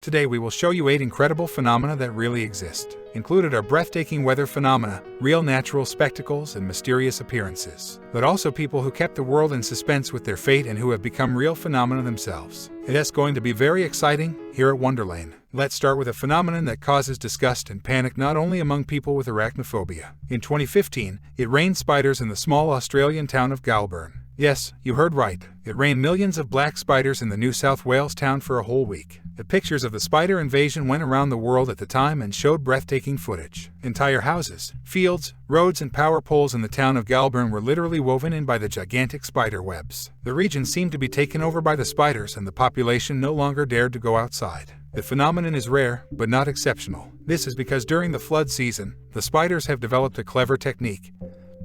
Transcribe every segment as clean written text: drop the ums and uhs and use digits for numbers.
Today we will show you 8 incredible phenomena that really exist. Included are breathtaking weather phenomena, real natural spectacles, and mysterious appearances. But also people who kept the world in suspense with their fate and who have become real phenomena themselves. It's going to be very exciting here at Wonderlane. Let's start with a phenomenon that causes disgust and panic not only among people with arachnophobia. In 2015, it rained spiders in the small Australian town of Goulburn. Yes, you heard right. It rained millions of black spiders in the New South Wales town for a whole week. The pictures of the spider invasion went around the world at the time and showed breathtaking footage. Entire houses, fields, roads, and power poles in the town of Goulburn were literally woven in by the gigantic spider webs. The region seemed to be taken over by the spiders and the population no longer dared to go outside. The phenomenon is rare, but not exceptional. This is because during the flood season, the spiders have developed a clever technique.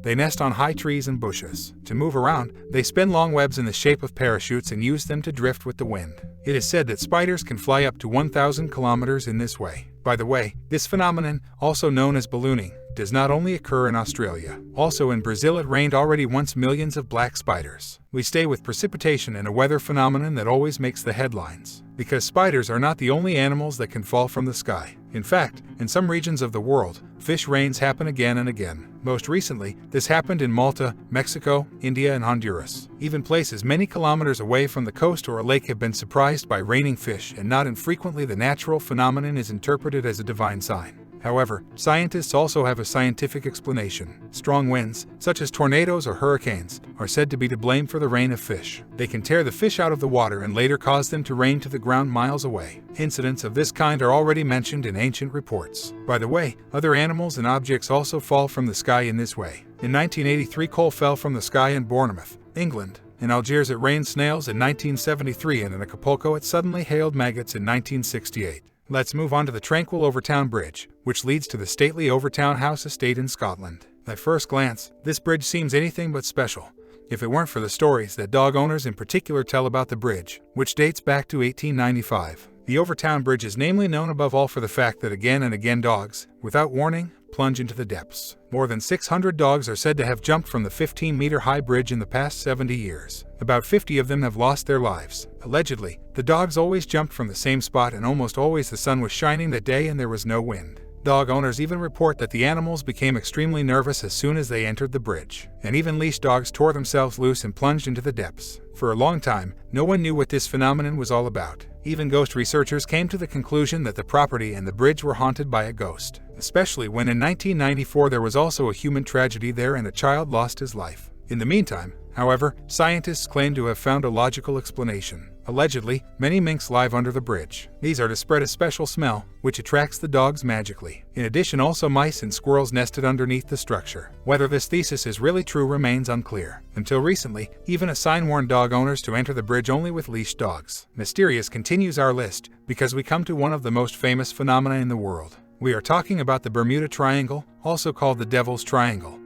They nest on high trees and bushes. To move around, they spin long webs in the shape of parachutes and use them to drift with the wind. It is said that spiders can fly up to 1,000 kilometers in this way. By the way, this phenomenon, also known as ballooning, does not only occur in Australia. Also in Brazil it rained already once millions of black spiders. We stay with precipitation and a weather phenomenon that always makes the headlines. Because spiders are not the only animals that can fall from the sky. In fact, in some regions of the world, fish rains happen again and again. Most recently, this happened in Malta, Mexico, India, and Honduras. Even places many kilometers away from the coast or a lake have been surprised by raining fish, and not infrequently the natural phenomenon is interpreted as a divine sign. However, scientists also have a scientific explanation. Strong winds, such as tornadoes or hurricanes, are said to be to blame for the rain of fish. They can tear the fish out of the water and later cause them to rain to the ground miles away. Incidents of this kind are already mentioned in ancient reports. By the way, other animals and objects also fall from the sky in this way. In 1983, coal fell from the sky in Bournemouth, England. In Algiers it rained snails in 1973, and in Acapulco it suddenly hailed maggots in 1968. Let's move on to the tranquil Overtown Bridge, which leads to the stately Overtown House estate in Scotland. At first glance, this bridge seems anything but special, if it weren't for the stories that dog owners in particular tell about the bridge, which dates back to 1895. The Overtown Bridge is namely known above all for the fact that again and again dogs, without warning, plunge into the depths. More than 600 dogs are said to have jumped from the 15-meter-high bridge in the past 70 years. About 50 of them have lost their lives. Allegedly, the dogs always jumped from the same spot and almost always the sun was shining that day and there was no wind. Dog owners even report that the animals became extremely nervous as soon as they entered the bridge, and even leash dogs tore themselves loose and plunged into the depths. For a long time, no one knew what this phenomenon was all about. Even ghost researchers came to the conclusion that the property and the bridge were haunted by a ghost, especially when in 1994 there was also a human tragedy there and a child lost his life. In the meantime, however, scientists claim to have found a logical explanation. Allegedly, many minks live under the bridge. These are to spread a special smell, which attracts the dogs magically. In addition, also mice and squirrels nested underneath the structure. Whether this thesis is really true remains unclear. Until recently, even a sign warned dog owners to enter the bridge only with leashed dogs. Mysterious continues our list, because we come to one of the most famous phenomena in the world. We are talking about the Bermuda Triangle, also called the Devil's Triangle,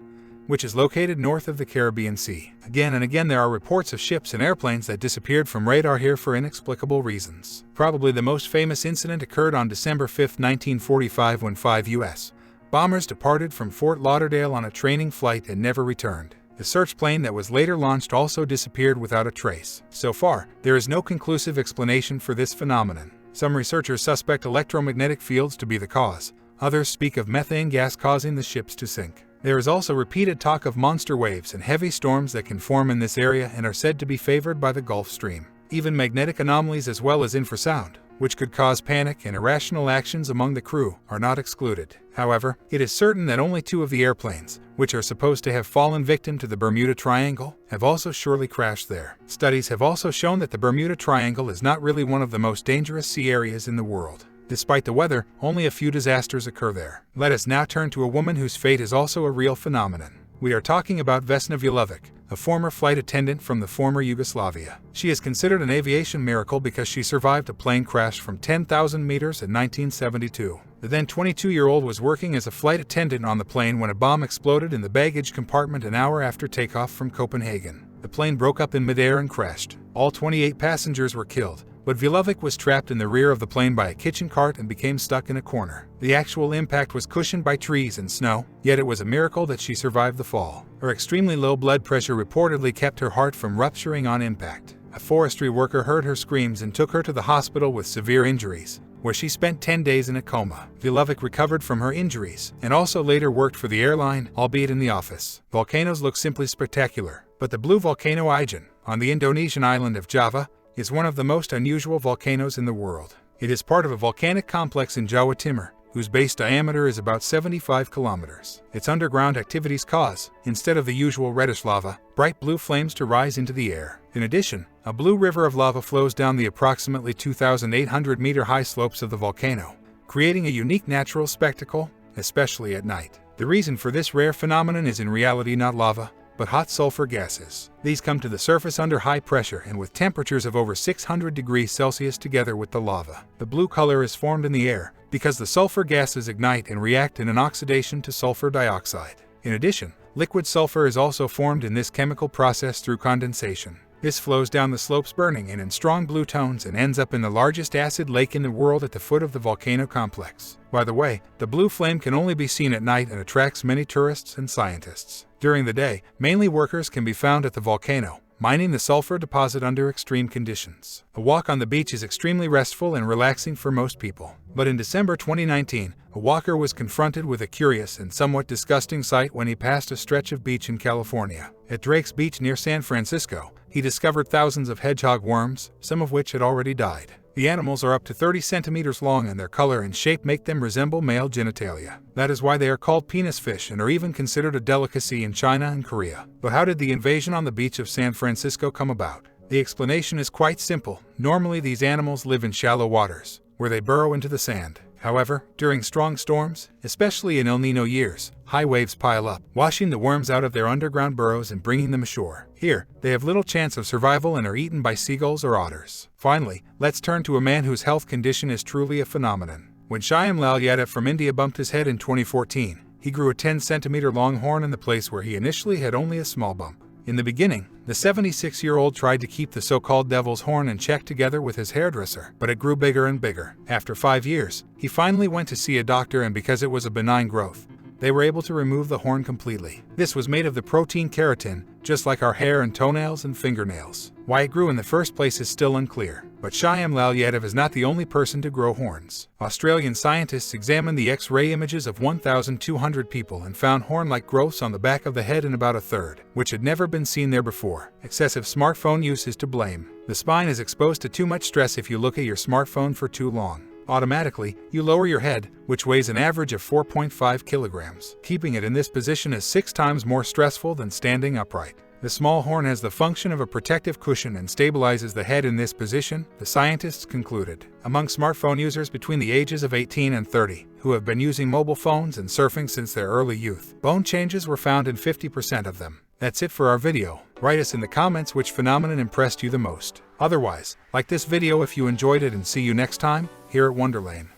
which is located north of the Caribbean Sea. Again and again there are reports of ships and airplanes that disappeared from radar here for inexplicable reasons. Probably the most famous incident occurred on December 5, 1945, when 5 U.S. bombers departed from Fort Lauderdale on a training flight and never returned. The search plane that was later launched also disappeared without a trace. So far, there is no conclusive explanation for this phenomenon. Some researchers suspect electromagnetic fields to be the cause. Others speak of methane gas causing the ships to sink. There is also repeated talk of monster waves and heavy storms that can form in this area and are said to be favored by the Gulf Stream. Even magnetic anomalies as well as infrasound, which could cause panic and irrational actions among the crew, are not excluded. However, it is certain that only 2 of the airplanes, which are supposed to have fallen victim to the Bermuda Triangle, have also surely crashed there. Studies have also shown that the Bermuda Triangle is not really one of the most dangerous sea areas in the world. Despite the weather, only a few disasters occur there. Let us now turn to a woman whose fate is also a real phenomenon. We are talking about Vesna Vulovic, a former flight attendant from the former Yugoslavia. She is considered an aviation miracle because she survived a plane crash from 10,000 meters in 1972. The then 22-year-old was working as a flight attendant on the plane when a bomb exploded in the baggage compartment an hour after takeoff from Copenhagen. The plane broke up in midair and crashed. All 28 passengers were killed, but Vulovic was trapped in the rear of the plane by a kitchen cart and became stuck in a corner. The actual impact was cushioned by trees and snow, yet it was a miracle that she survived the fall. Her extremely low blood pressure reportedly kept her heart from rupturing on impact. A forestry worker heard her screams and took her to the hospital with severe injuries, where she spent 10 days in a coma. Vilovic recovered from her injuries and also later worked for the airline, albeit in the office. Volcanoes look simply spectacular, but the blue volcano Ijen, on the Indonesian island of Java, is one of the most unusual volcanoes in the world. It is part of a volcanic complex in Jawa Timur, whose base diameter is about 75 kilometers. Its underground activities cause, instead of the usual reddish lava, bright blue flames to rise into the air. In addition, a blue river of lava flows down the approximately 2,800-meter high slopes of the volcano, creating a unique natural spectacle, especially at night. The reason for this rare phenomenon is in reality not lava, but hot sulfur gases. These come to the surface under high pressure and with temperatures of over 600 degrees Celsius together with the lava. The blue color is formed in the air because the sulfur gases ignite and react in an oxidation to sulfur dioxide. In addition, liquid sulfur is also formed in this chemical process through condensation. This flows down the slopes burning in strong blue tones and ends up in the largest acid lake in the world at the foot of the volcano complex. By the way, the blue flame can only be seen at night and attracts many tourists and scientists. During the day, mainly workers can be found at the volcano, mining the sulfur deposit under extreme conditions. A walk on the beach is extremely restful and relaxing for most people. But in December 2019, a walker was confronted with a curious and somewhat disgusting sight when he passed a stretch of beach in California. At Drake's Beach near San Francisco, he discovered thousands of hedgehog worms, some of which had already died. The animals are up to 30 centimeters long and their color and shape make them resemble male genitalia. That is why they are called penis fish and are even considered a delicacy in China and Korea. But how did the invasion on the beach of San Francisco come about? The explanation is quite simple. Normally these animals live in shallow waters, where they burrow into the sand. However, during strong storms, especially in El Niño years, high waves pile up, washing the worms out of their underground burrows and bringing them ashore. Here, they have little chance of survival and are eaten by seagulls or otters. Finally, let's turn to a man whose health condition is truly a phenomenon. When Shyam Lal Yadav from India bumped his head in 2014, he grew a 10-centimeter long horn in the place where he initially had only a small bump. In the beginning, the 76-year-old tried to keep the so-called devil's horn in check together with his hairdresser, but it grew bigger and bigger. After 5 years, he finally went to see a doctor, and because it was a benign growth, they were able to remove the horn completely. This was made of the protein keratin, just like our hair and toenails and fingernails. Why it grew in the first place is still unclear. But Shyam Lal Yadav is not the only person to grow horns. Australian scientists examined the X-ray images of 1,200 people and found horn-like growths on the back of the head in about a third, which had never been seen there before. Excessive smartphone use is to blame. The spine is exposed to too much stress if you look at your smartphone for too long. Automatically, you lower your head, which weighs an average of 4.5 kilograms. Keeping it in this position is 6 times more stressful than standing upright. The small horn has the function of a protective cushion and stabilizes the head in this position, the scientists concluded. Among smartphone users between the ages of 18 and 30, who have been using mobile phones and surfing since their early youth, bone changes were found in 50% of them. That's it for our video. Write us in the comments which phenomenon impressed you the most. Otherwise, like this video if you enjoyed it, and see you next time, here at Wonderlane.